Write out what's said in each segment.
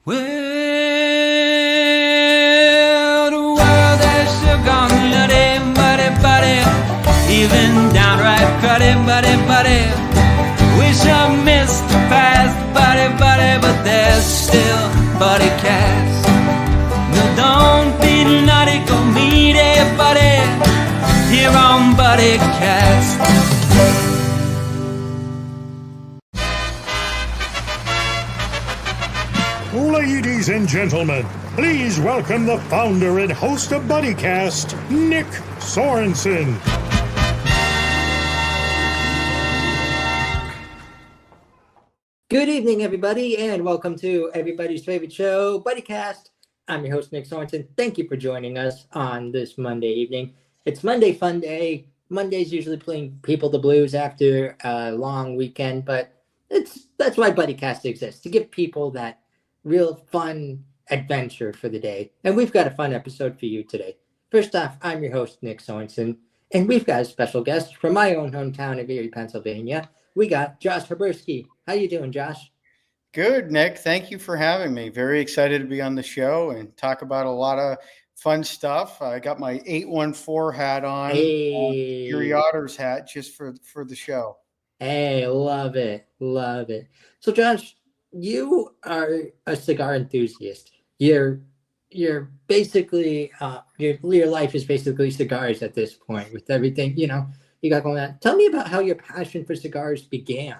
Well, the world has sure gone nutty, buddy, even downright cruddy, buddy. Wish I missed the past, buddy, but there's still Buddycast. No, don't be naughty, go meet everybody here on Buddycast. Ladies and gentlemen, please welcome the founder and host of Buddycast, Nick Sorensen. Good evening, everybody, and welcome to everybody's favorite show, Buddycast. I'm your host, Nick Sorensen. Thank you for joining us on this Monday evening. It's Monday Fun Day. Monday's usually playing people the blues after a long weekend, but that's why Buddycast exists, to give people that real fun adventure for the day. And we've got a fun episode for you today. First off, I'm your host, Nick Sorensen, and we've got a special guest from my own hometown of Erie, Pennsylvania. We got Josh Habursky. How you doing, Josh? Good, Nick. Thank you for having me. Very excited to be on the show and talk about a lot of fun stuff. I got my 814 hat on, Erie Otters hat, just for the show. Hey, love it. So, Josh, you are a cigar enthusiast. You're basically your life is basically cigars at this point, with everything you got going on. Tell me about how your passion for cigars began.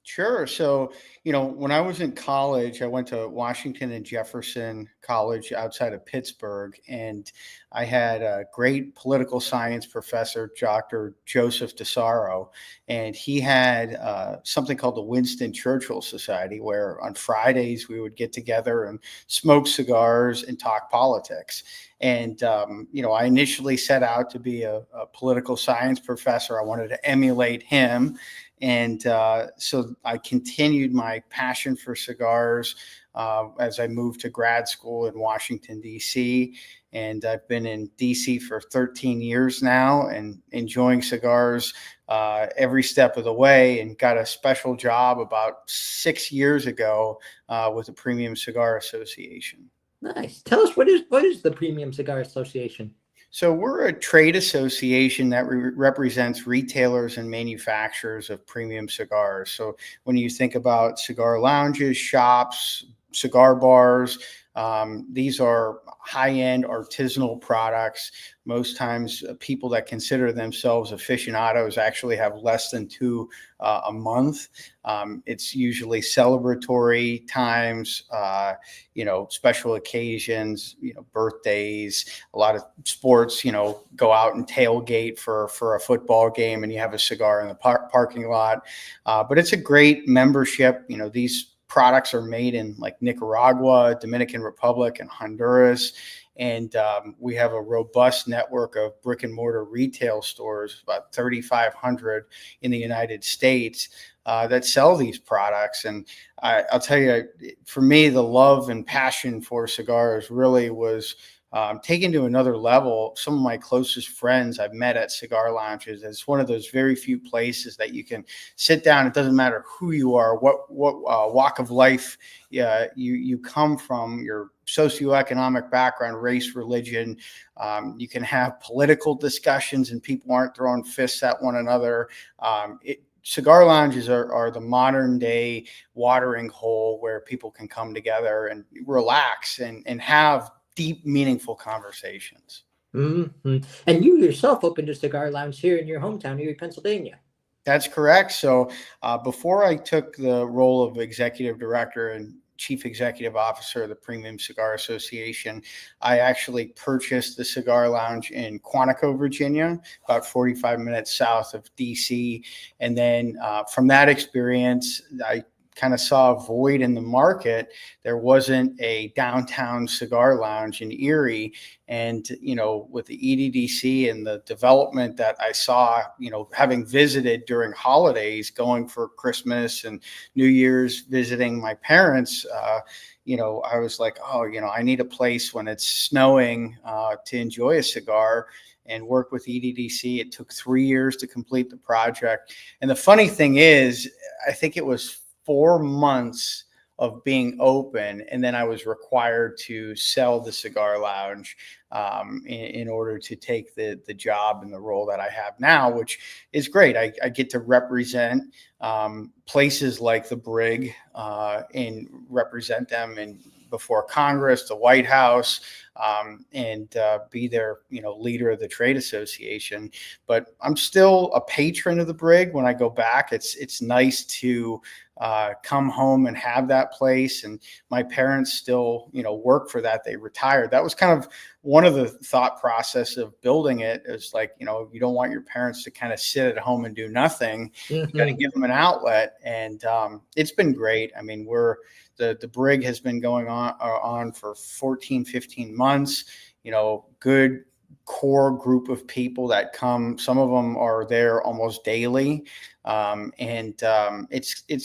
Sure. So, when I was in college, I went to Washington and Jefferson College outside of Pittsburgh, and I had a great political science professor, Dr. Joseph DeSaro, and he had something called the Winston Churchill Society, where on Fridays we would get together and smoke cigars and talk politics. And, I initially set out to be a political science professor. I wanted to emulate him. And so I continued my passion for cigars as I moved to grad school in Washington, D.C. And I've been in D.C. for 13 years now and enjoying cigars every step of the way, and got a special job about 6 years ago with the Premium Cigar Association. Nice. Tell us, what is the Premium Cigar Association? So we're a trade association that represents retailers and manufacturers of premium cigars. So when you think about cigar lounges, shops, cigar bars, these are high-end artisanal products. Most times people that consider themselves aficionados actually have less than two a month. It's usually celebratory times, special occasions, birthdays. A lot of sports, go out and tailgate for a football game, and you have a cigar in the parking lot. But it's a great membership. These products are made in like Nicaragua, Dominican Republic, and Honduras. And we have a robust network of brick and mortar retail stores, about 3,500 in the United States, that sell these products. And I'll tell you, for me, the love and passion for cigars really was taken to another level. Some of my closest friends I've met at cigar lounges. It's one of those very few places that you can sit down. It doesn't matter who you are, what walk of life you come from, your socioeconomic background, race, religion. You can have political discussions and people aren't throwing fists at one another. Cigar lounges are the modern day watering hole where people can come together and relax and have deep, meaningful conversations. Mm-hmm. And you yourself opened a cigar lounge here in your hometown, Erie, Pennsylvania. That's correct. So before I took the role of executive director and chief executive officer of the Premium Cigar Association, I actually purchased the cigar lounge in Quantico, Virginia, about 45 minutes south of DC. And then from that experience, I kind of saw a void in the market. There wasn't a downtown cigar lounge in Erie. And, with the EDDC and the development that I saw, having visited during holidays, going for Christmas and New Year's, visiting my parents, I was like, I need a place when it's snowing to enjoy a cigar and work with EDDC. It took 3 years to complete the project. And the funny thing is, I think it was 4 months of being open, and then I was required to sell the cigar lounge in order to take the job and the role that I have now, which is great. I get to represent places like the Brig and represent them in before Congress, the White House, and be their leader of the trade association. But I'm still a patron of the Brig. When I go back, it's nice to come home and have that place. And my parents still work for that. They retired. That was kind of one of the thought process of building it. Is like, you don't want your parents to kind of sit at home and do nothing. You got to give them an outlet, and it's been great. I mean, the Brig has been going on for 14, 15 months, good core group of people that come. Some of them are there almost daily. It's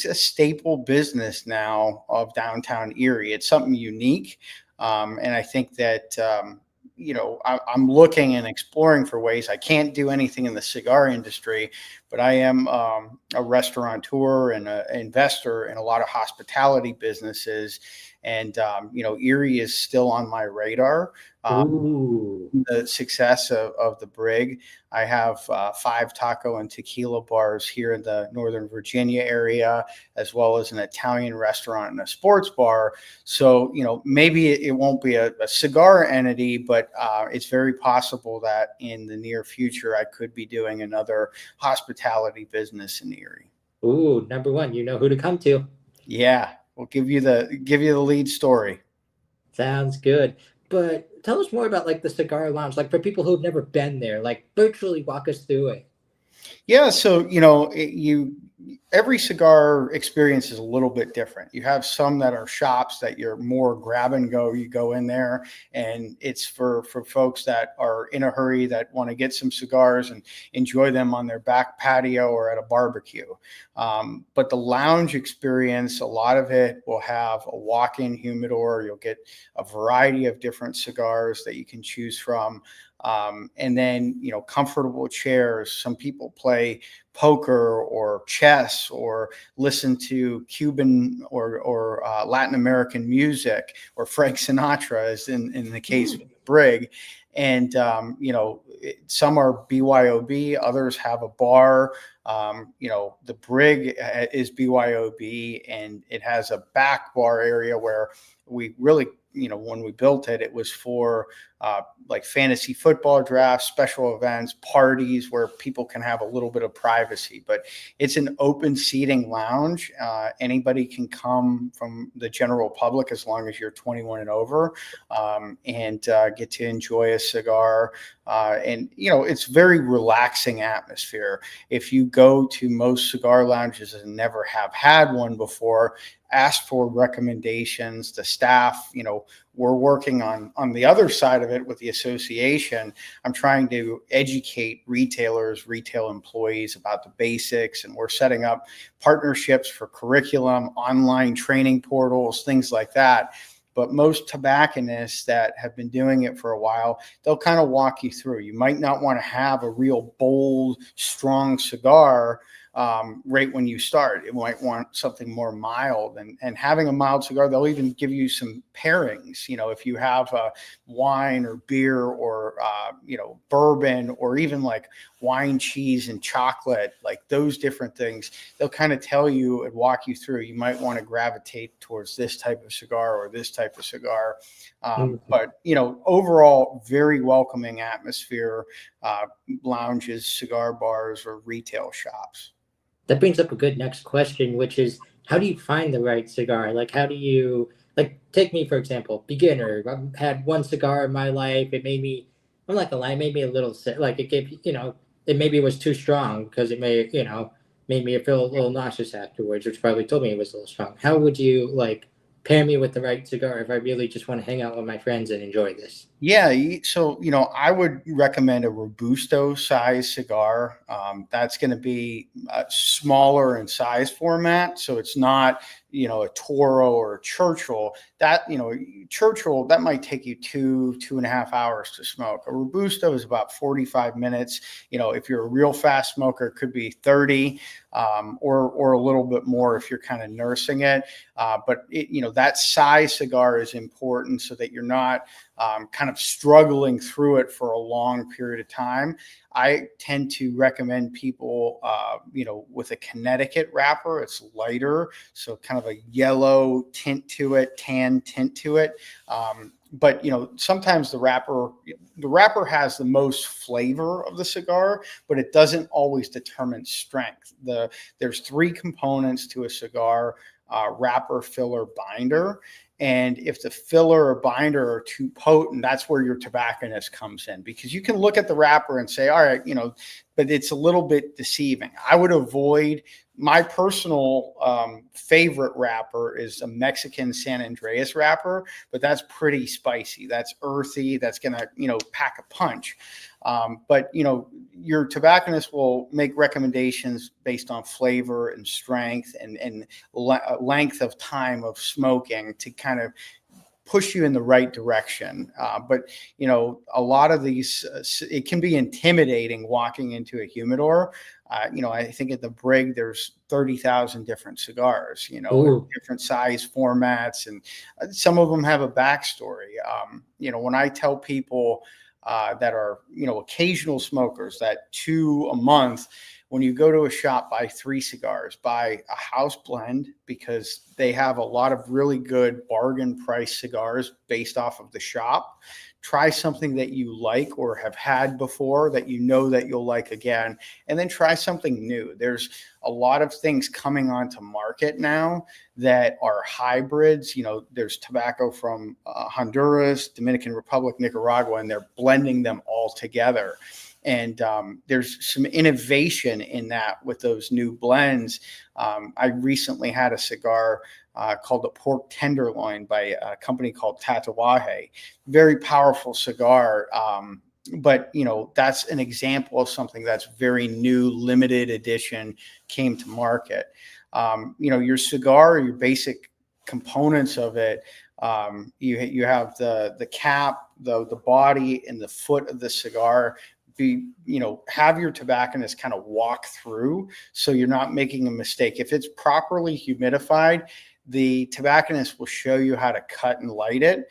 a staple business now of downtown Erie. It's something unique. And I think that, I'm looking and exploring for ways. I can't do anything in the cigar industry, but I am a restaurateur and an investor in a lot of hospitality businesses. And, Erie is still on my radar. The success of the Brig. I have 5 taco and tequila bars here in the Northern Virginia area, as well as an Italian restaurant and a sports bar. So, maybe it won't be a cigar entity, but it's very possible that in the near future, I could be doing another hospitality business in Erie. Ooh, number one, you know who to come to. Yeah, we'll give you the lead story. Sounds good. But tell us more about like the cigar lounge, like for people who've never been there, like virtually walk us through it. Yeah, so every cigar experience is a little bit different. You have some that are shops that you're more grab and go. You go in there, and it's for folks that are in a hurry that want to get some cigars and enjoy them on their back patio or at a barbecue. But the lounge experience, a lot of it will have a walk-in humidor. You'll get a variety of different cigars that you can choose from. And then, comfortable chairs. Some people play poker or chess or listen to Cuban or Latin American music, or Frank Sinatra, as in the case of the Brig. And, some are BYOB, others have a bar. The Brig is BYOB, and it has a back bar area where we really, when we built it, it was for like fantasy football drafts, special events, parties where people can have a little bit of privacy. But it's an open seating lounge. Anybody can come from the general public as long as you're 21 and over, and get to enjoy a cigar. And it's very relaxing atmosphere. If you go to most cigar lounges and never have had one before, ask for recommendations. The staff, we're working on the other side of it with the association. I'm trying to educate retailers, retail employees about the basics, and we're setting up partnerships for curriculum, online training portals, things like that. But most tobacconists that have been doing it for a while, they'll kind of walk you through. You might not want to have a real bold, strong cigar right when you start. You might want something more mild, and having a mild cigar, they'll even give you some pairings. If you have a wine or beer or bourbon, or even like wine, cheese, and chocolate, like those different things, they'll kind of tell you and walk you through. You might want to gravitate towards this type of cigar or this type of cigar. But overall, very welcoming atmosphere, lounges, cigar bars, or retail shops. That brings up a good next question, which is, how do you find the right cigar? Like, how do you, like, take me, for example, beginner. I've had one cigar in my life. It made me, I'm not gonna lie, it made me a little sick. Like, it gave, it maybe was too strong because it made me feel a little nauseous afterwards, which probably told me it was a little strong. How would you, like, pair me with the right cigar if I really just want to hang out with my friends and enjoy this? Yeah, so I would recommend a Robusto size cigar. That's going to be smaller in size format, so it's not a Toro or a Churchill. That Churchill, that might take you 2.5 hours to smoke. A Robusto is about 45 minutes. If you're a real fast smoker, it could be 30, or a little bit more if you're kind of nursing it. But that size cigar is important so that you're not kind of struggling through it for a long period of time. I tend to recommend people, with a Connecticut wrapper. It's lighter, so kind of a yellow tint to it, tan tint to it. But sometimes the wrapper has the most flavor of the cigar, but it doesn't always determine strength. There's three components to a cigar: wrapper, filler, binder. And if the filler or binder are too potent, that's where your tobacconist comes in, because you can look at the wrapper and say, all right, but it's a little bit deceiving. I would avoid. My personal favorite wrapper is a Mexican San Andreas wrapper, but that's pretty spicy. That's earthy. That's going to, pack a punch. But your tobacconist will make recommendations based on flavor and strength and length of time of smoking to kind of push you in the right direction. But a lot of these, it can be intimidating walking into a humidor. I think at the Brig, there's 30,000 different cigars, different size formats, and some of them have a backstory. When I tell people that are, occasional smokers, that 2 a month, when you go to a shop, buy 3 cigars, buy a house blend, because they have a lot of really good bargain price cigars based off of the shop. Try something that you like or have had before that that you'll like again, and then try something new. There's a lot of things coming onto market now that are hybrids. There's tobacco from Honduras, Dominican Republic, Nicaragua, and they're blending them all together. And there's some innovation in that with those new blends. I recently had a cigar called the Pork Tenderloin by a company called Tatuaje. Very powerful cigar. But that's an example of something that's very new, limited edition, came to market. Your cigar, your basic components of it, you have the cap, the body, and the foot of the cigar. Have your tobacconist kind of walk through so you're not making a mistake. If it's properly humidified, the tobacconist will show you how to cut and light it,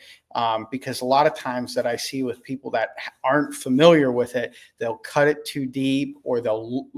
because a lot of times that I see with people that aren't familiar with it, they'll cut it too deep, or they'll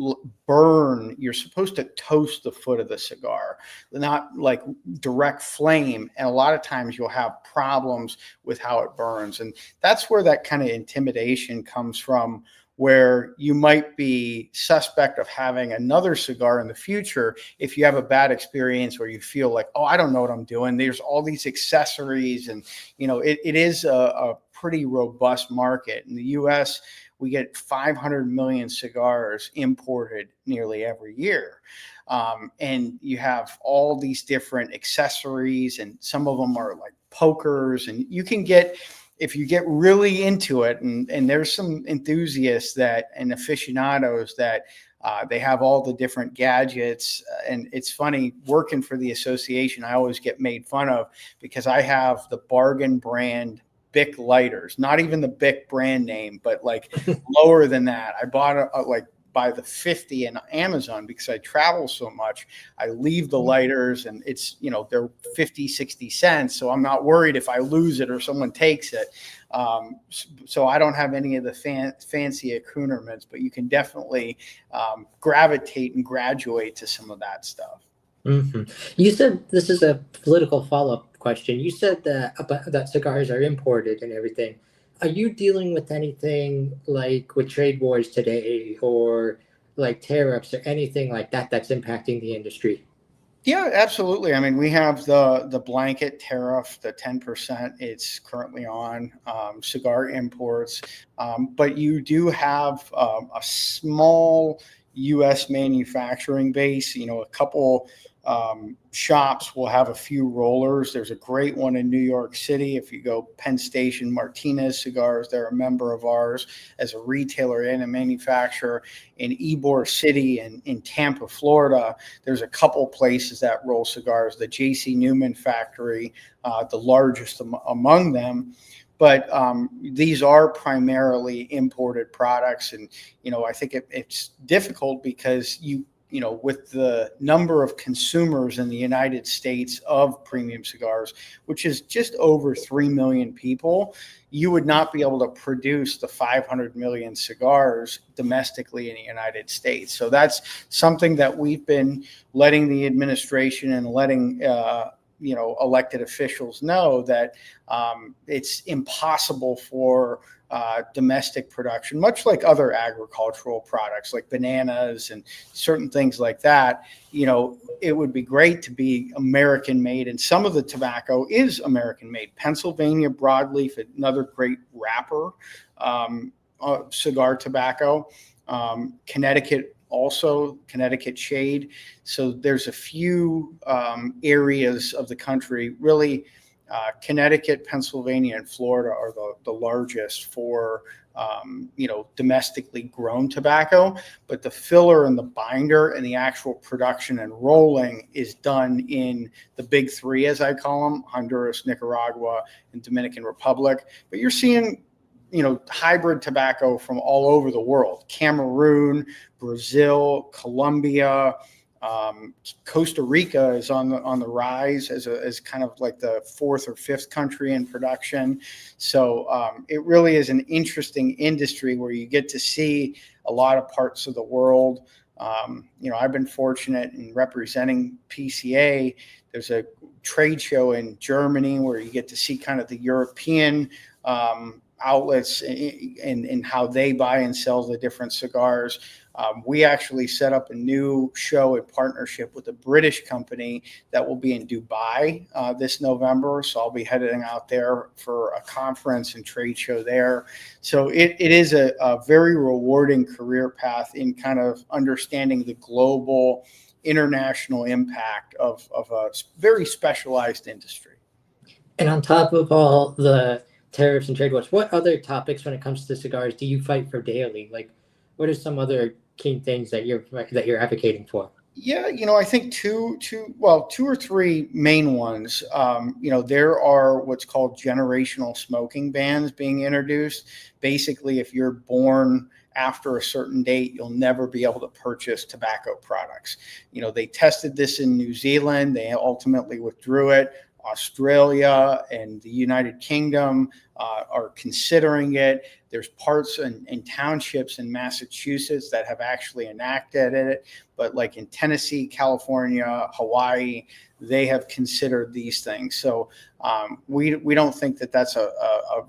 burn. You're supposed to toast the foot of the cigar, not like direct flame. And a lot of times you'll have problems with how it burns. And that's where that kind of intimidation comes from, where you might be suspect of having another cigar in the future if you have a bad experience, or you feel like, oh, I don't know what I'm doing. There's all these accessories, and it is a pretty robust market. In the US, we get 500 million cigars imported nearly every year. And you have all these different accessories, and some of them are like pokers, and you can get, if you get really into it, and there's some enthusiasts and aficionados that they have all the different gadgets. And it's funny, working for the association, I always get made fun of because I have the bargain brand Bic lighters, not even the Bic brand name, but like lower than that. I bought by the 50 in Amazon because I travel so much. I leave the lighters, and it's, they're 50, 60 cents. So I'm not worried if I lose it or someone takes it. So I don't have any of the fancy accoutrements, but you can definitely gravitate and graduate to some of that stuff. Mm-hmm. You said, this is a political follow-up question. You said that cigars are imported and everything. Are you dealing with anything like with trade wars today, or like tariffs or anything like that that's impacting the industry? Yeah, absolutely. I mean, we have the blanket tariff, the 10% it's currently on cigar imports, but you do have a small U.S. manufacturing base. A couple shops will have a few rollers. There's a great one in New York City. If you go Penn Station, Martinez Cigars, they're a member of ours as a retailer and a manufacturer. In Ybor City and in Tampa, Florida, there's a couple places that roll cigars. The J.C. Newman factory, the largest among them. But these are primarily imported products. And, I think it's difficult because with the number of consumers in the United States of premium cigars, which is just over 3 million people, you would not be able to produce the 500 million cigars domestically in the United States. So that's something that we've been letting the administration and letting elected officials know that it's impossible for domestic production, much like other agricultural products like bananas and certain things like that. It would be great to be American made, and some of the tobacco is American made. Pennsylvania broadleaf, another great wrapper, cigar tobacco. Connecticut also, Connecticut shade. So there's a few areas of the country, really. Connecticut, Pennsylvania, and Florida are the largest for domestically grown tobacco, but the filler and the binder and the actual production and rolling is done in the big three, as I call them: Honduras, Nicaragua, and Dominican Republic. But you're seeing hybrid tobacco from all over the world: Cameroon, Brazil, Colombia. Costa Rica is on the rise as kind of like the fourth or fifth country in production. So it really is an interesting industry where you get to see a lot of parts of the world. I've been fortunate in representing PCA. There's a trade show in Germany where you get to see kind of the European outlets and how they buy and sell the different cigars. We actually set up a new show in partnership with a British company that will be in Dubai this November. So I'll be heading out there for a conference and trade show there. So it is a very rewarding career path in kind of understanding the global international impact of a very specialized industry. And on top of all the tariffs and trade wars, what other topics when it comes to cigars do you fight for daily? Like, what are some other key things that you're advocating for? Yeah, I think two or three main ones. There are what's called generational smoking bans being introduced. Basically, if you're born after a certain date, you'll never be able to purchase tobacco products. They tested this in New Zealand. They ultimately withdrew it. Australia and the United Kingdom are considering it. There's parts and townships in Massachusetts that have actually enacted it, but like in Tennessee, California, Hawaii, they have considered these things. So we don't think that that's a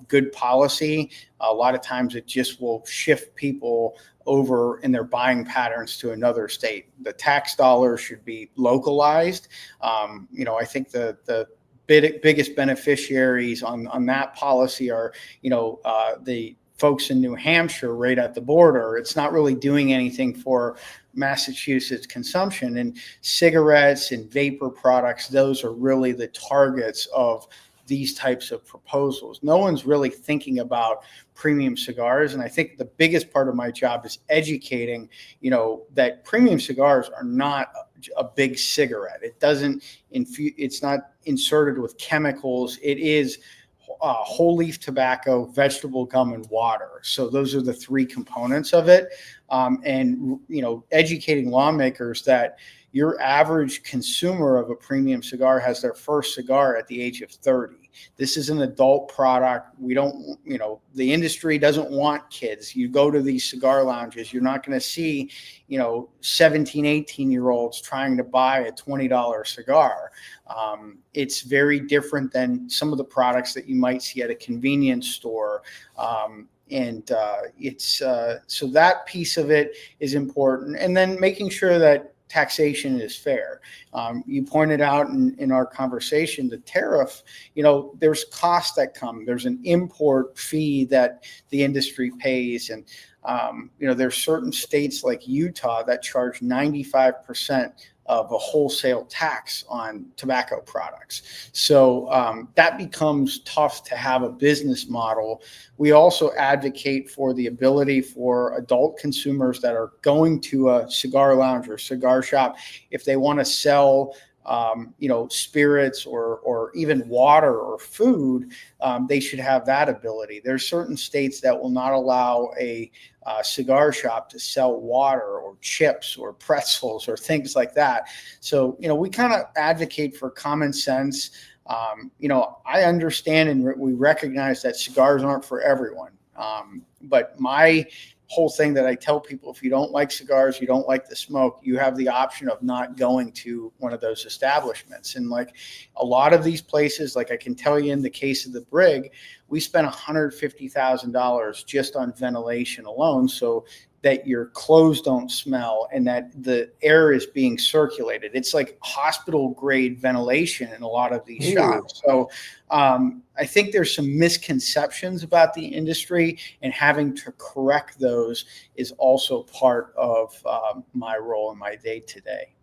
good policy. A lot of times it just will shift people over in their buying patterns to another state. The tax dollars should be localized. I think the biggest beneficiaries on that policy are, the folks in New Hampshire right at the border. It's not really doing anything for Massachusetts consumption, and cigarettes and vapor products. Those are really the targets of these types of proposals. No one's really thinking about premium cigars. And I think the biggest part of my job is educating, that premium cigars are not a big cigarette. It doesn't it's not inserted with chemicals. It is whole leaf tobacco, vegetable gum, and water. So those are the three components of it. And educating lawmakers that your average consumer of a premium cigar has their first cigar at the age of 30. This is an adult product. We don't, the industry doesn't want kids. You go to these cigar lounges, you're not going to see, 17, 18-year-olds trying to buy a $20 cigar. It's very different than some of the products that you might see at a convenience store. So that piece of it is important. And then making sure that taxation is fair. You pointed out in our conversation, the tariff, there's costs that come. There's an import fee that the industry pays. And, there's certain states like Utah that charge 95% of a wholesale tax on tobacco products. So that becomes tough to have a business model. We also advocate for the ability for adult consumers that are going to a cigar lounge or cigar shop, if they want to sell spirits or even water or food, they should have that ability. There's certain states that will not allow a cigar shop to sell water or chips or pretzels or things like that. So, we kind of advocate for common sense. I understand and we recognize that cigars aren't for everyone. But my whole thing that I tell people, if you don't like cigars, you don't like the smoke, you have the option of not going to one of those establishments. And like a lot of these places, like I can tell you in the case of the Brig, we spent $150,000 just on ventilation alone, so that your clothes don't smell and that the air is being circulated. It's like hospital grade ventilation in a lot of these shops. So I think there's some misconceptions about the industry, and having to correct those is also part of my role in my day to day.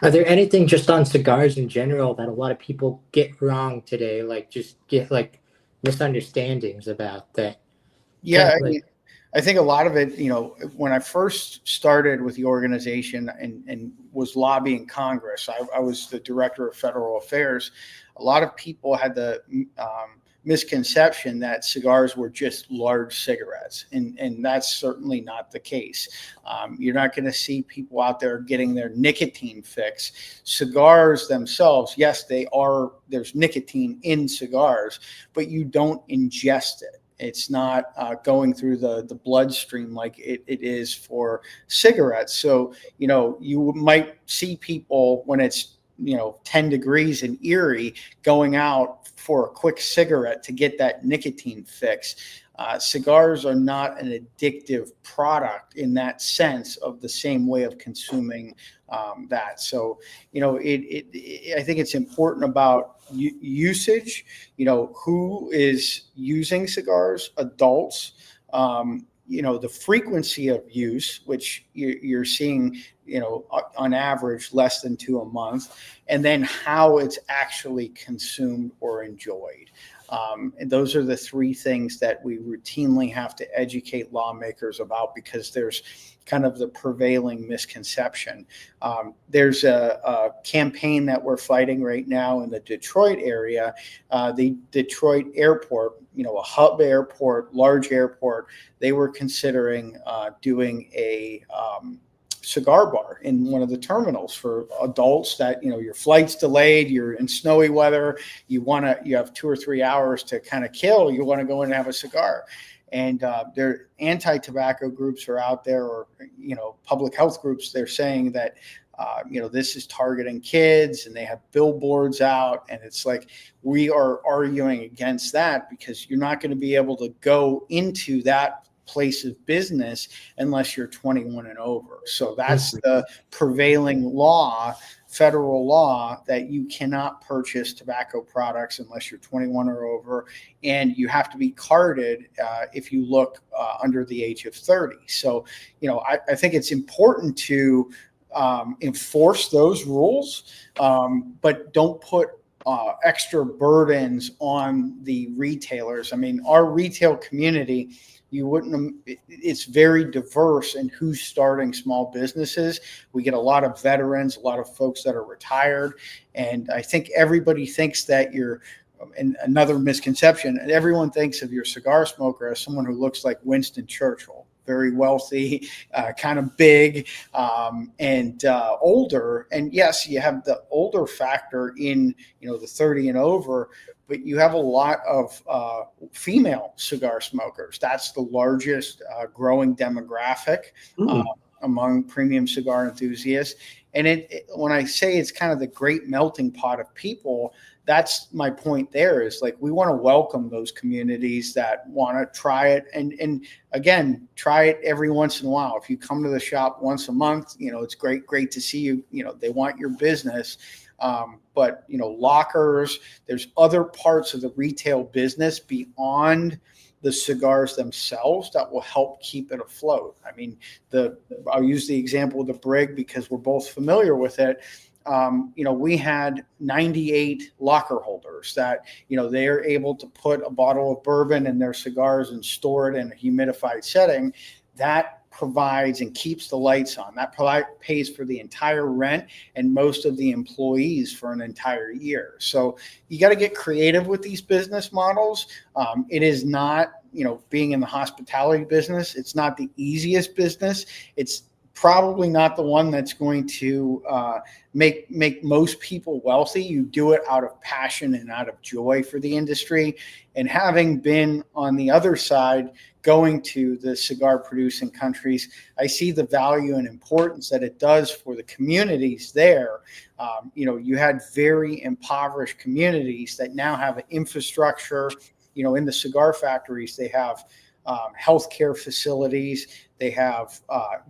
Are there anything just on cigars in general that a lot of people get wrong today? Like just get like misunderstandings about that? Yeah. I think a lot of it, when I first started with the organization and was lobbying Congress, I was the director of federal affairs. A lot of people had the misconception that cigars were just large cigarettes, and that's certainly not the case. You're not going to see people out there getting their nicotine fix. Cigars themselves, yes, there's nicotine in cigars, but you don't ingest it. It's not going through the bloodstream like it is for cigarettes. So, you might see people when it's, 10 degrees in Erie going out for a quick cigarette to get that nicotine fix. Cigars are not an addictive product in that sense of the same way of consuming that. So, I think it's important about usage, who is using cigars, adults, the frequency of use, which you're seeing, on average less than 2 a month, and then how it's actually consumed or enjoyed. And those are the 3 things that we routinely have to educate lawmakers about, because there's kind of the prevailing misconception. There's a campaign that we're fighting right now in the Detroit area. The Detroit airport, a hub airport, large airport, they were considering doing a cigar bar in one of the terminals for adults that, your flight's delayed, you're in snowy weather, you have 2 or 3 hours to kind of kill, you want to go in and have a cigar. And their anti-tobacco groups are out there, or, public health groups, they're saying that, this is targeting kids, and they have billboards out. And it's like, we are arguing against that, because you're not going to be able to go into that place of business unless you're 21 and over. So that's the prevailing law, federal law, that you cannot purchase tobacco products unless you're 21 or over, and you have to be carded if you look under the age of 30. So, I think it's important to enforce those rules, but don't put extra burdens on the retailers. I mean, our retail community, it's very diverse in who's starting small businesses. We get a lot of veterans, a lot of folks that are retired. And I think everybody thinks that and another misconception, everyone thinks of your cigar smoker as someone who looks like Winston Churchill, very wealthy, kind of big, and older. And yes, you have the older factor in, the 30 and over, but you have a lot of female cigar smokers. That's the largest growing demographic among premium cigar enthusiasts. And when I say it's kind of the great melting pot of people, that's my point there, is like, we want to welcome those communities that want to try it. And again, try it every once in a while. If you come to the shop once a month, it's great to see you. They want your business. But, lockers, there's other parts of the retail business beyond the cigars themselves that will help keep it afloat. I mean, I'll use the example of the Brig because we're both familiar with it. We had 98 locker holders that, they're able to put a bottle of bourbon in their cigars and store it in a humidified setting. That provides and keeps the lights on. That pays for the entire rent and most of the employees for an entire year. So you got to get creative with these business models. It is not, being in the hospitality business, it's not the easiest business. It's probably not the one that's going to make most people wealthy. You do it out of passion and out of joy for the industry. And having been on the other side, going to the cigar producing countries, I see the value and importance that it does for the communities there. You had very impoverished communities that now have an infrastructure. In the cigar factories, they have healthcare facilities, they have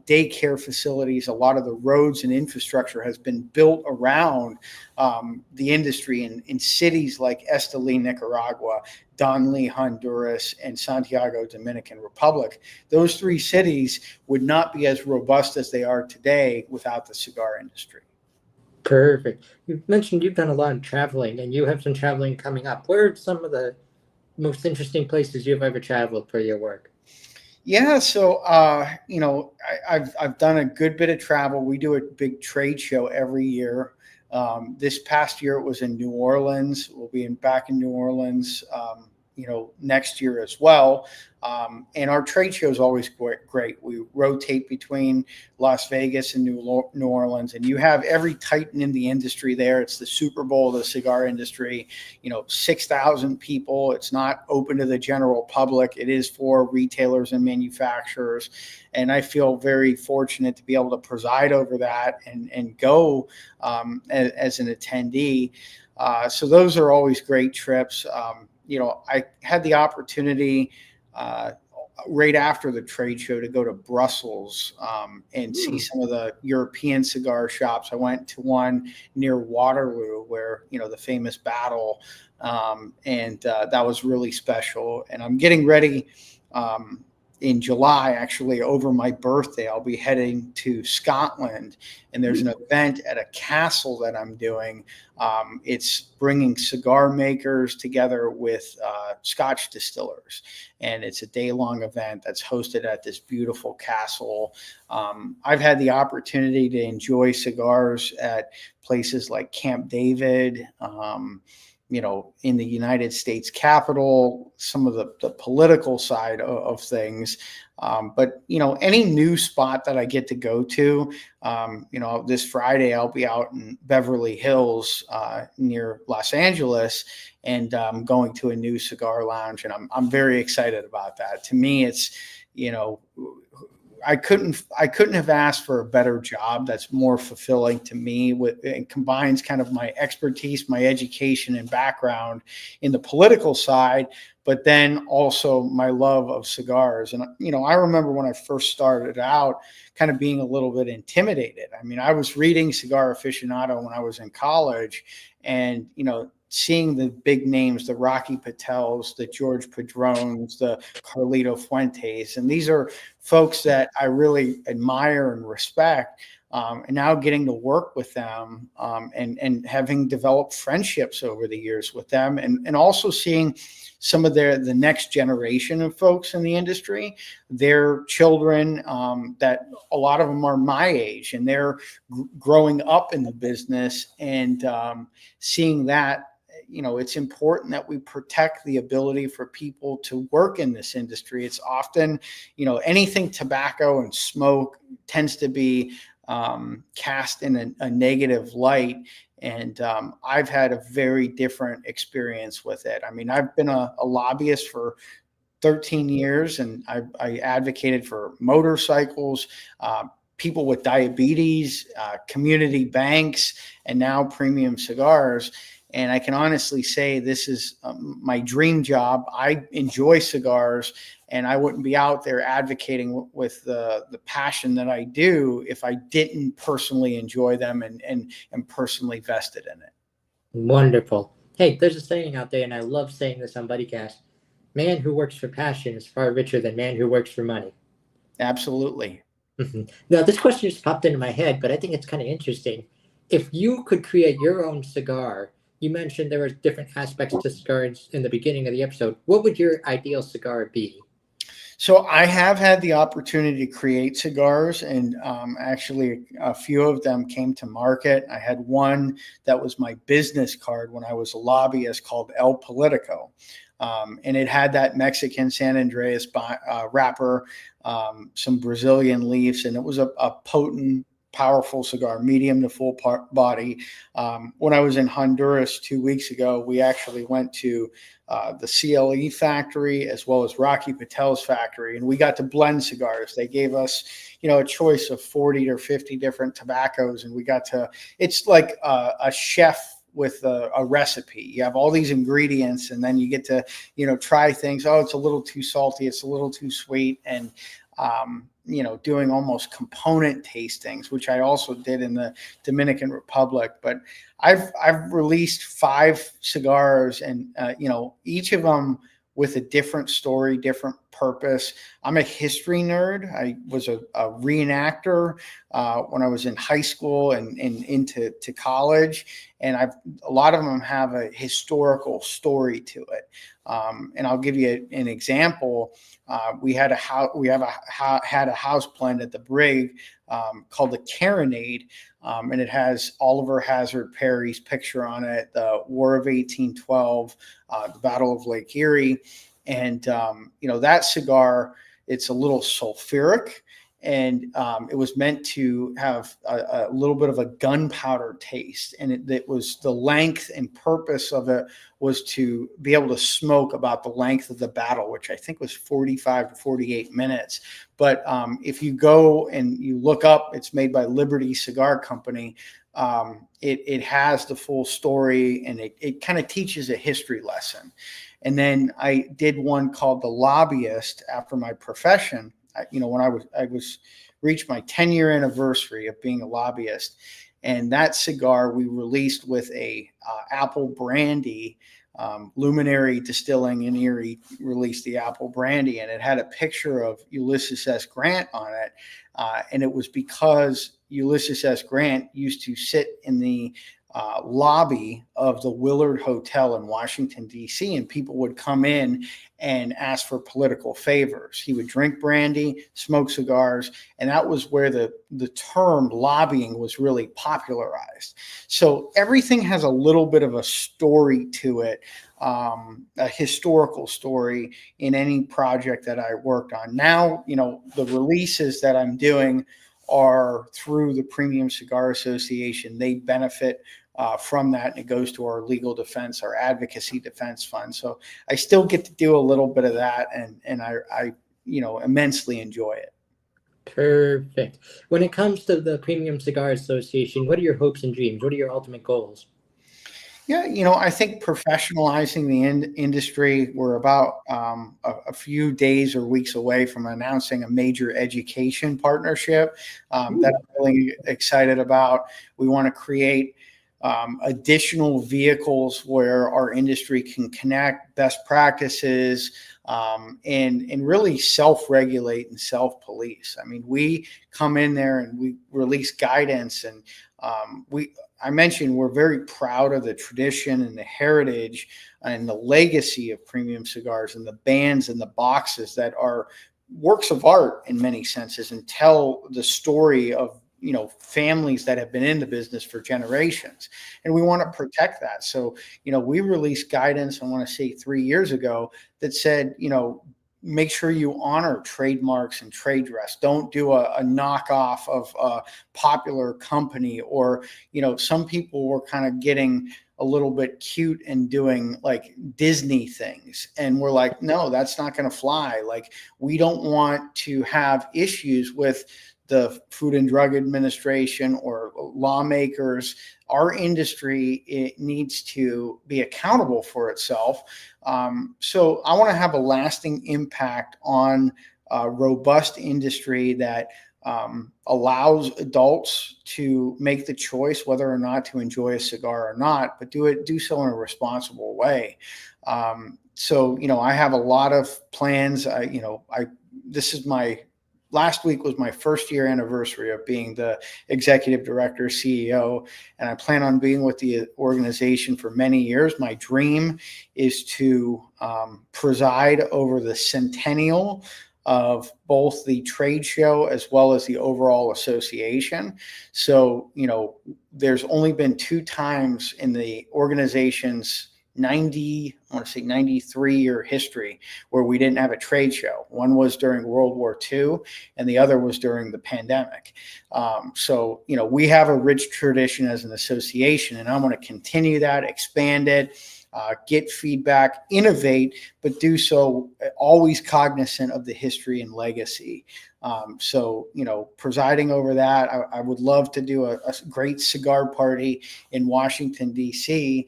daycare facilities. A lot of the roads and infrastructure has been built around the industry in cities like Esteli, Nicaragua, Donley, Honduras, and Santiago, Dominican Republic. Those three cities would not be as robust as they are today without the cigar industry. Perfect. You mentioned you've done a lot of traveling, and you have some traveling coming up. Where are some of the most interesting places you've ever traveled for your work? Yeah, so I've done a good bit of travel. We do a big trade show every year. This past year it was in New Orleans. We'll be back in New Orleans, next year as well. And our trade show is always great. We rotate between Las Vegas and New Orleans, and you have every titan in the industry there. It's the Super Bowl of the cigar industry, 6,000 people. It's not open to the general public. It is for retailers and manufacturers. And I feel very fortunate to be able to preside over that and go as an attendee. So those are always great trips. I had the opportunity right after the trade show to go to Brussels and see some of the European cigar shops. I went to one near Waterloo where, the famous battle, and that was really special. And I'm getting ready in July, actually, over my birthday. I'll be heading to Scotland, and there's an event at a castle that I'm doing. It's bringing cigar makers together with Scotch distillers, and it's a day-long event that's hosted at this beautiful castle. I've had the opportunity to enjoy cigars at places like Camp David, in the United States Capitol, some of the political side of things. But any new spot that I get to go to, this Friday, I'll be out in Beverly Hills near Los Angeles, and going to a new cigar lounge. And I'm very excited about that. To me, it's, I couldn't have asked for a better job that's more fulfilling to me. It combines kind of my expertise, my education and background in the political side, but then also my love of cigars. And, I remember when I first started out kind of being a little bit intimidated. I mean, I was reading Cigar Aficionado when I was in college, and, seeing the big names, the Rocky Patels, the George Padrones, the Carlito Fuentes. And these are folks that I really admire and respect. And now getting to work with them and having developed friendships over the years with them, and also seeing some of the next generation of folks in the industry, their children, that a lot of them are my age, and they're growing up in the business, and seeing that, it's important that we protect the ability for people to work in this industry. It's often, anything tobacco and smoke tends to be cast in a negative light. And I've had a very different experience with it. I mean, I've been a lobbyist for 13 years, and I advocated for motorcycles, people with diabetes, community banks, and now Premium Cigars. And I can honestly say this is my dream job. I enjoy cigars, and I wouldn't be out there advocating with the passion that I do if I didn't personally enjoy them and personally vested in it. Wonderful. Hey, there's a saying out there, and I love saying this on Buddycast. man who works for passion is far richer than man who works for money. Absolutely. Now, this question just popped into my head, but I think it's kind of interesting. If you could create your own cigar, you mentioned there were different aspects to cigars in the beginning of the episode. What would your ideal cigar be? So I have had the opportunity to create cigars, and actually a few of them came to market. I had one that was my business card when I was a lobbyist called El Politico. And it had that Mexican San Andreas wrapper, some Brazilian leaves, and it was a potent, powerful cigar, medium to full body. When I was in Honduras 2 weeks ago, we actually went to the CLE factory as well as Rocky Patel's factory, and we got to blend cigars. They gave us, a choice of 40 or 50 different tobaccos, and we got to, it's like a chef with a recipe. You have all these ingredients, and then you get to, try things. Oh, it's a little too salty. It's a little too sweet. And, doing almost component tastings, which I also did in the Dominican Republic. But I've released 5 cigars, and, each of them with a different story, different purpose. I'm a history nerd. I was a reenactor when I was in high school and into college, and a lot of them have a historical story to it. And I'll give you an example. We had a house blend at the Brig called the Carronade, and it has Oliver Hazard Perry's picture on it, the War of 1812, the Battle of Lake Erie. And, that cigar, it's a little sulfuric, and it was meant to have a little bit of a gunpowder taste. And it was the length and purpose of it was to be able to smoke about the length of the battle, which I think was 45 to 48 minutes. But if you go and you look up, it's made by Liberty Cigar Company. It has the full story, and it kind of teaches a history lesson. And then I did one called The Lobbyist after my profession. When I was reached my 10-year anniversary of being a lobbyist, and that cigar we released with a apple brandy. Luminary Distilling in Erie released the apple brandy, and it had a picture of Ulysses S. Grant on it. And it was because Ulysses S. Grant used to sit in the lobby of the Willard Hotel in Washington, D.C., and people would come in and ask for political favors. He would drink brandy, smoke cigars, and that was where the term lobbying was really popularized. So everything has a little bit of a story to it, a historical story in any project that I worked on. Now, the releases that I'm doing are through the Premium Cigar Association. They benefit from that, and it goes to our legal defense, our advocacy defense fund. So I still get to do a little bit of that, and I immensely enjoy it. Perfect. When it comes to the Premium Cigar Association, what are your hopes and dreams? What are your ultimate goals? Yeah, I think professionalizing the industry, we're about a few days or weeks away from announcing a major education partnership that I'm really excited about. We want to create additional vehicles where our industry can connect best practices and really self-regulate and self-police. I mean, we come in there and we release guidance, and I mentioned we're very proud of the tradition and the heritage and the legacy of premium cigars, and the bands and the boxes that are works of art in many senses and tell the story of families that have been in the business for generations, and we want to protect that. So we released guidance, I want to say 3 years ago, that said make sure you honor trademarks and trade dress. Don't do a knockoff of a popular company, or some people were kind of getting a little bit cute and doing like Disney things, and we're like, no, that's not going to fly. Like, we don't want to have issues with the Food and Drug Administration or lawmakers. Our industry, it needs to be accountable for itself. So I want to have a lasting impact on a robust industry that allows adults to make the choice whether or not to enjoy a cigar or not, but do so in a responsible way. So, I have a lot of plans. Last week was my first year anniversary of being the executive director, CEO, and I plan on being with the organization for many years. My dream is to preside over the centennial of both the trade show as well as the overall association. So, there's only been 2 times in the organization's 93-year history where we didn't have a trade show. One was during World War II, and the other was during the pandemic. So, we have a rich tradition as an association, and I want to continue that, expand it, get feedback, innovate, but do so always cognizant of the history and legacy. So, presiding over that, I would love to do a great cigar party in Washington, D.C.,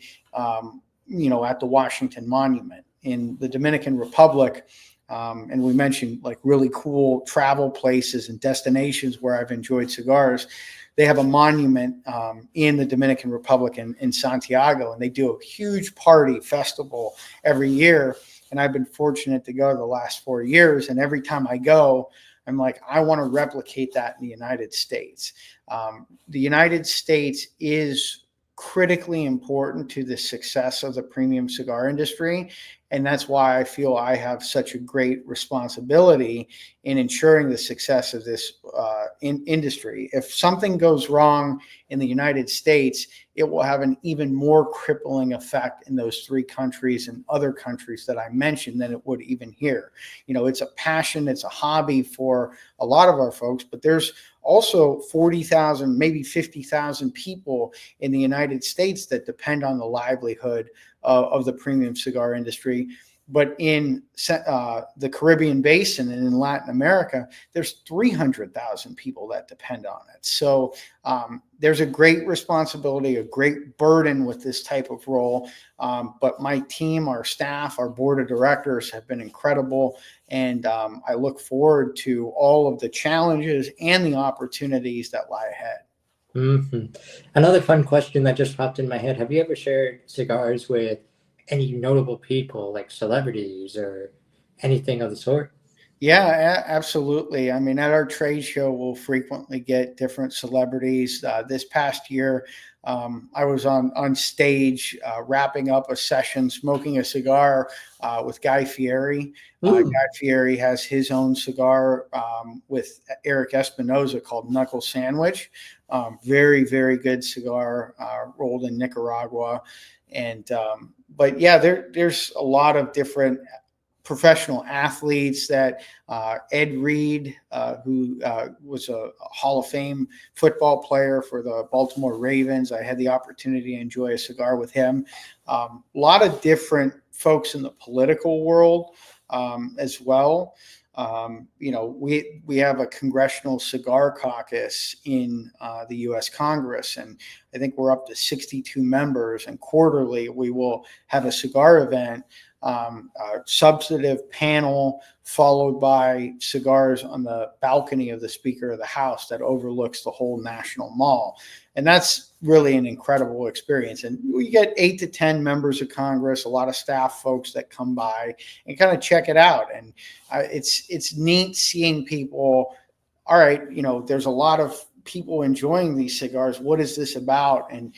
at the Washington Monument. In the Dominican Republic, and we mentioned like really cool travel places and destinations where I've enjoyed cigars. They have a monument in the Dominican Republic in Santiago, and they do a huge party festival every year. And I've been fortunate to go the last 4 years. And every time I go, I'm like, I want to replicate that in the United States. The United States is critically important to the success of the premium cigar industry. And that's why I feel I have such a great responsibility in ensuring the success of this industry. If something goes wrong in the United States, it will have an even more crippling effect in those 3 countries and other countries that I mentioned than it would even here. It's a passion, it's a hobby for a lot of our folks, but there's also 40,000, maybe 50,000 people in the United States that depend on the livelihood of the premium cigar industry. But in the Caribbean basin and in Latin America, there's 300,000 people that depend on it. So there's a great responsibility, a great burden with this type of role. But my team, our staff, our board of directors have been incredible. And I look forward to all of the challenges and the opportunities that lie ahead. Mm-hmm. Another fun question that just popped in my head. Have you ever shared cigars with any notable people, like celebrities or anything of the sort? Yeah, absolutely. I mean, at our trade show, we'll frequently get different celebrities. This past year, I was on stage wrapping up a session, smoking a cigar with Guy Fieri. Guy Fieri has his own cigar with Eric Espinoza called Knuckle Sandwich. Very, very good cigar rolled in Nicaragua. And but yeah, there's a lot of different professional athletes that Ed Reed, who was a Hall of Fame football player for the Baltimore Ravens. I had the opportunity to enjoy a cigar with him. A lot of different folks in the political world as well. We have a congressional cigar caucus in the U.S. Congress, and I think we're up to 62 members, and quarterly we will have a cigar event, a substantive panel followed by cigars on the balcony of the Speaker of the House that overlooks the whole National Mall. And that's really an incredible experience. And we get 8 to 10 members of Congress, a lot of staff folks that come by and kind of check it out. And it's neat seeing people, all right, there's a lot of people enjoying these cigars. What is this about? And,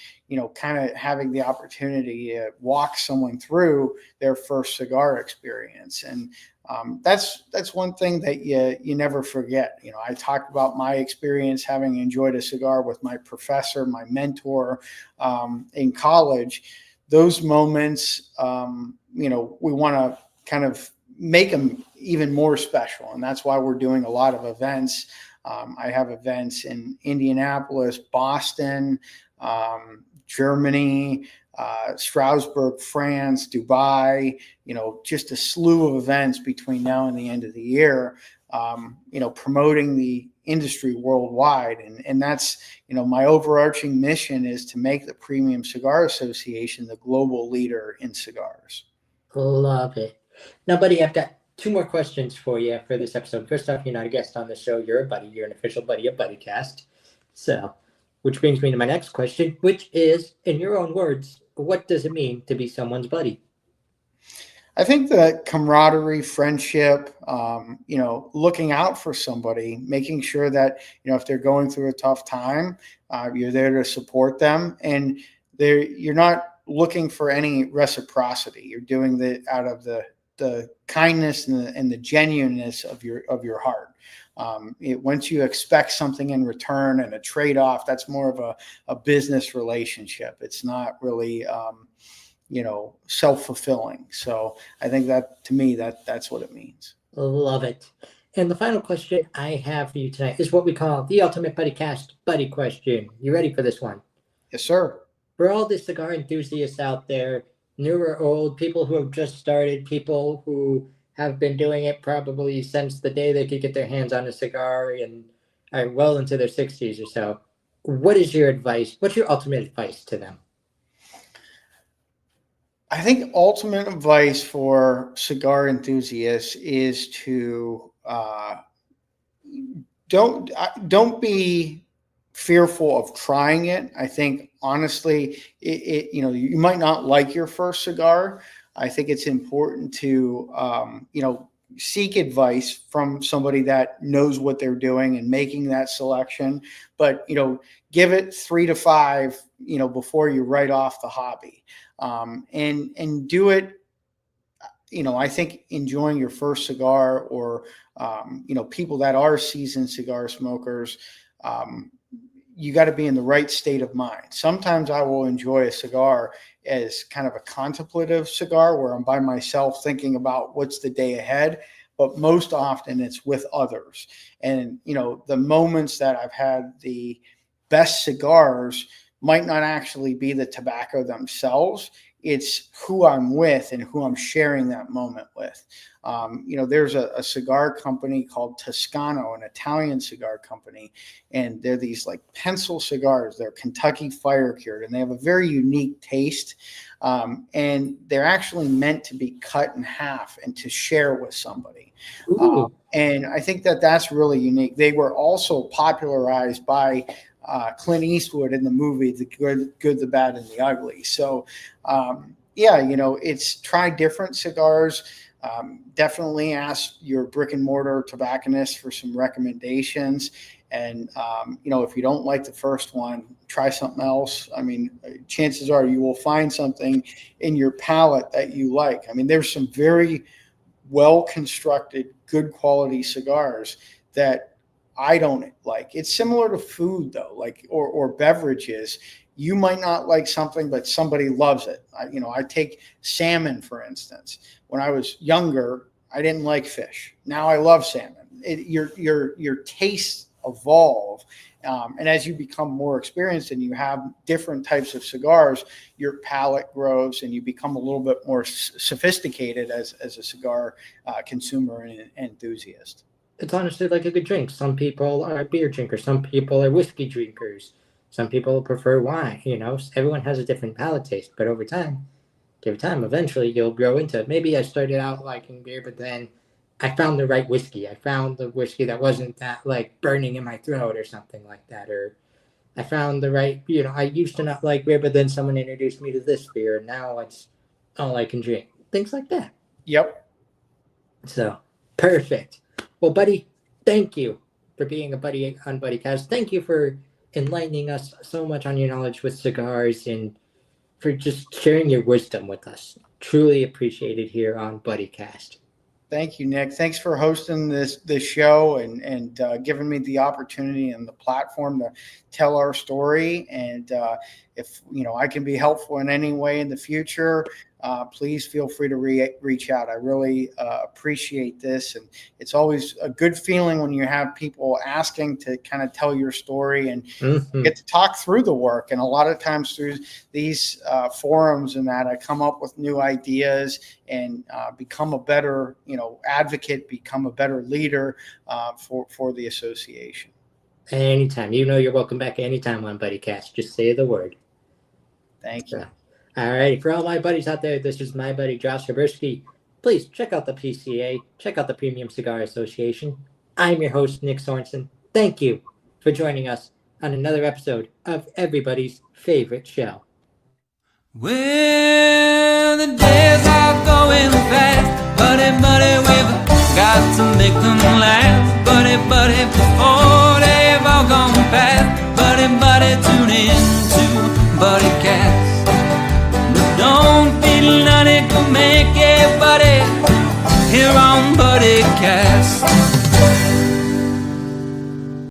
kind of having the opportunity to walk someone through their first cigar experience. And that's one thing that you never forget. I talked about my experience having enjoyed a cigar with my professor, my mentor in college. Those moments, we want to kind of make them even more special. And that's why we're doing a lot of events. I have events in Indianapolis, Boston, Germany, Strasbourg, France, Dubai, just a slew of events between now and the end of the year, promoting the industry worldwide. And that's, my overarching mission is to make the Premium Cigar Association the global leader in cigars. Love it. Now, buddy, I've got 2 more questions for you for this episode. First off, you're not a guest on the show. You're a buddy. You're an official buddy of Buddycast. So, which brings me to my next question, which is, in your own words, what does it mean to be someone's buddy? I think the camaraderie, friendship, looking out for somebody, making sure that, if they're going through a tough time, you're there to support them, and you're not looking for any reciprocity. You're doing it out of the kindness and the genuineness of your heart. Once you expect something in return and a trade-off, that's more of a business relationship. It's not really, self-fulfilling. So I think that, to me, that's what it means. Love it. And the final question I have for you tonight is what we call the Ultimate Buddycast Buddy Question. You ready for this one? Yes, sir. For all the cigar enthusiasts out there, new or old, people who have just started, people who have been doing it probably since the day they could get their hands on a cigar and are well into their 60s or so, what is your advice? What's your ultimate advice to them? I think ultimate advice for cigar enthusiasts is to don't be fearful of trying it. I think honestly, you might not like your first cigar. I think it's important to seek advice from somebody that knows what they're doing and making that selection. But give it 3 to 5 before you write off the hobby. And do it, I think enjoying your first cigar, or, people that are seasoned cigar smokers, you got to be in the right state of mind. Sometimes I will enjoy a cigar as kind of a contemplative cigar where I'm by myself thinking about what's the day ahead, but most often it's with others. And, the moments that I've had the best cigars might not actually be the tobacco themselves. It's who I'm with and who I'm sharing that moment with. There's a cigar company called Toscano, an Italian cigar company, and they're these like pencil cigars. They're Kentucky fire cured, and they have a very unique taste. And they're actually meant to be cut in half and to share with somebody. And I think that's really unique. They were also popularized by Clint Eastwood in the movie The Good, the Bad, and the Ugly. So, it's try different cigars. Definitely ask your brick and mortar tobacconist for some recommendations. And, if you don't like the first one, try something else. I mean, chances are you will find something in your palate that you like. I mean, there's some very well-constructed, good quality cigars that I don't like. It's similar to food though, or beverages. You might not like something, but somebody loves it. I take salmon, for instance. When I was younger, I didn't like fish. Now I love salmon. Your tastes evolve. And as you become more experienced and you have different types of cigars, your palate grows and you become a little bit more sophisticated as a cigar consumer and enthusiast. It's honestly like a good drink. Some people are beer drinkers. Some people are whiskey drinkers. Some people prefer wine. Everyone has a different palate taste. But over time, eventually you'll grow into it. Maybe I started out liking beer, but then I found the right whiskey. I found the whiskey that wasn't that like burning in my throat or something like that. Or I found the right, I used to not like beer, but then someone introduced me to this beer, and now it's all I can drink. Things like that. Yep. So, perfect. Well, buddy, thank you for being a buddy on Buddycast. Thank you for enlightening us so much on your knowledge with cigars and for just sharing your wisdom with us. Truly appreciated here on Buddycast. Thank you, Nick. Thanks for hosting this show and giving me the opportunity and the platform to tell our story. And if I can be helpful in any way in the future, please feel free to reach out. I really appreciate this, and it's always a good feeling when you have people asking to kind of tell your story and get to talk through the work. And a lot of times through these forums and that, I come up with new ideas and become a better advocate, become a better leader for the association. Anytime. You're welcome back anytime on Buddycast. Just say the word. Thank you. All right. For all my buddies out there, this is my buddy Joshua Habursky. Please check out the PCA. Check out the Premium Cigar Association. I'm your host, Nick Sorensen. Thank you for joining us on another episode of everybody's favorite show. Well, the days are going fast, buddy, buddy, we've got to make them last, buddy, buddy, before they've all gone past, buddy, buddy, tune in to Buddycast. But don't be nutty, go make it, buddy, here on Buddycast.